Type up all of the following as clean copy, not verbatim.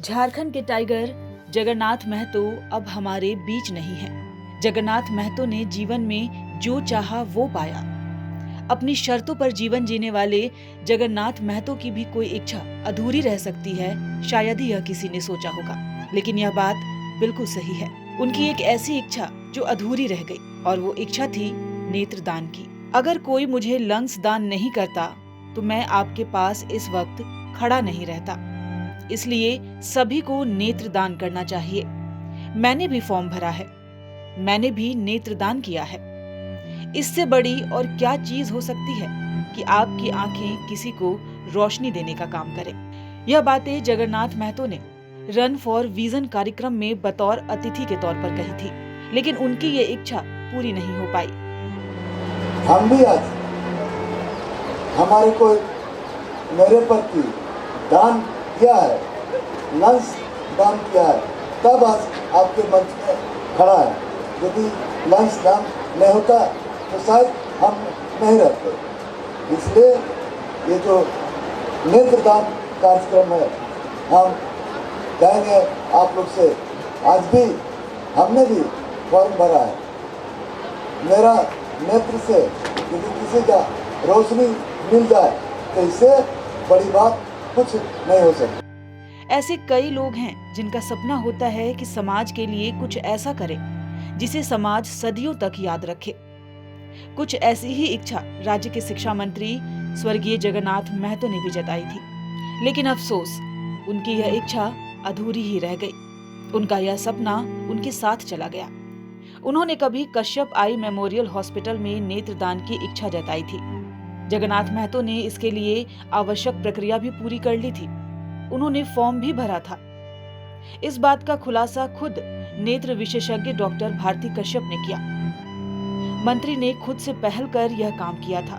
झारखंड के टाइगर जगन्नाथ महतो अब हमारे बीच नहीं है। जगन्नाथ महतो ने जीवन में जो चाहा वो पाया। अपनी शर्तों पर जीवन जीने वाले जगन्नाथ महतो की भी कोई इच्छा अधूरी रह सकती है, शायद ही यह किसी ने सोचा होगा, लेकिन यह बात बिल्कुल सही है। उनकी एक ऐसी इच्छा जो अधूरी रह गई और वो इच्छा थी नेत्रदान की। अगर कोई मुझे लंग्स दान नहीं करता तो मैं आपके पास इस वक्त खड़ा नहीं रहता। इसलिए सभी को नेत्रदान करना चाहिए। मैंने भी फॉर्म भरा है, मैंने भी नेत्रदान किया है। इससे बड़ी और क्या चीज हो सकती है कि आपकी आंखें किसी को रोशनी देने का काम करें। यह बातें जगन्नाथ महतो ने रन फॉर विजन कार्यक्रम में बतौर अतिथि के तौर पर कही थी, लेकिन उनकी ये इच्छा पूरी नहीं हो पाई। हम भी आज हमारे को मेरे प्रति दान किया है, लंग्स दान किया है, तब आज आपके मंच में खड़ा है। यदि लंग्स दान नहीं होता तो शायद हम नहीं रहते। इसलिए ये जो नेत्रदान कार्यक्रम है, हम कहेंगे आप लोग से, आज भी हमने भी फॉर्म भरा है। मेरा नेत्र से यदि किसी का रोशनी मिल जाए तो इससे बड़ी बात कुछ नहीं हो सकती। ऐसे कई लोग हैं जिनका सपना होता है कि समाज के लिए कुछ ऐसा करे जिसे समाज सदियों तक याद रखे। कुछ ऐसी ही इच्छा राज्य के शिक्षा मंत्री स्वर्गीय जगन्नाथ महतो ने भी जताई थी, लेकिन अफसोस उनकी यह इच्छा अधूरी ही रह गई। उनका यह सपना उनके साथ चला गया। उन्होंने कभी कश्यप आई मेमोरियल हॉस्पिटल में नेत्रदान की इच्छा जताई थी। जगन्नाथ महतो ने इसके लिए आवश्यक प्रक्रिया भी पूरी कर ली थी। उन्होंने फॉर्म भी भरा था। इस बात का खुलासा खुद नेत्र विशेषज्ञ डॉक्टर भारती कश्यप ने किया। मंत्री ने खुद से पहल कर यह काम किया था।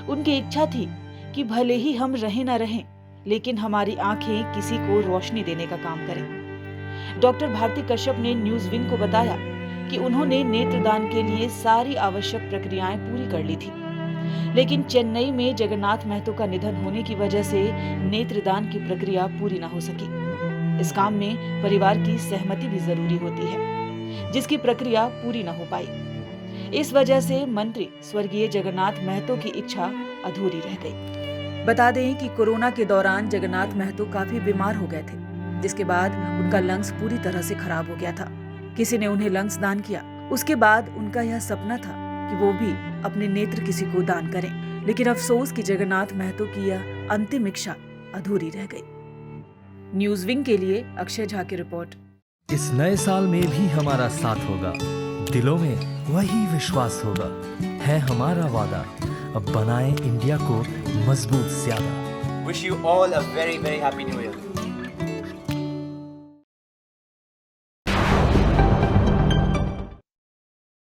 उनकी इच्छा थी कि भले ही हम रहें न रहें, लेकिन हमारी आंखें किसी को रोशनी देने का काम करें। डॉक्टर भारती कश्यप ने न्यूज विंग को बताया कि उन्होंने नेत्रदान के लिए सारी आवश्यक प्रक्रियाएं पूरी कर ली थी, लेकिन चेन्नई में जगन्नाथ महतो का निधन होने की वजह से नेत्रदान की प्रक्रिया पूरी न हो सकी। इस काम में परिवार की सहमति भी जरूरी होती है, जिसकी प्रक्रिया पूरी न हो पाई। इस वजह से मंत्री स्वर्गीय जगन्नाथ महतो की इच्छा अधूरी रह गई। बता दें कि कोरोना के दौरान जगन्नाथ महतो काफी बीमार हो गए थे, जिसके बाद उनका लंग्स पूरी तरह से खराब हो गया था। किसी ने उन्हें लंग्स दान किया। उसके बाद उनका यह सपना था कि वो भी अपने नेत्र किसी को दान करें, लेकिन अफसोस कि जगन्नाथ महतो की यह अंतिम इच्छा अधूरी रह गई। न्यूज विंग के लिए अक्षय झा की रिपोर्ट। इस नए साल में भी हमारा साथ होगा, दिलों में वही विश्वास होगा, है हमारा वादा, अब बनाएं इंडिया को मजबूत ज्यादा। Wish you all a very, very happy new year.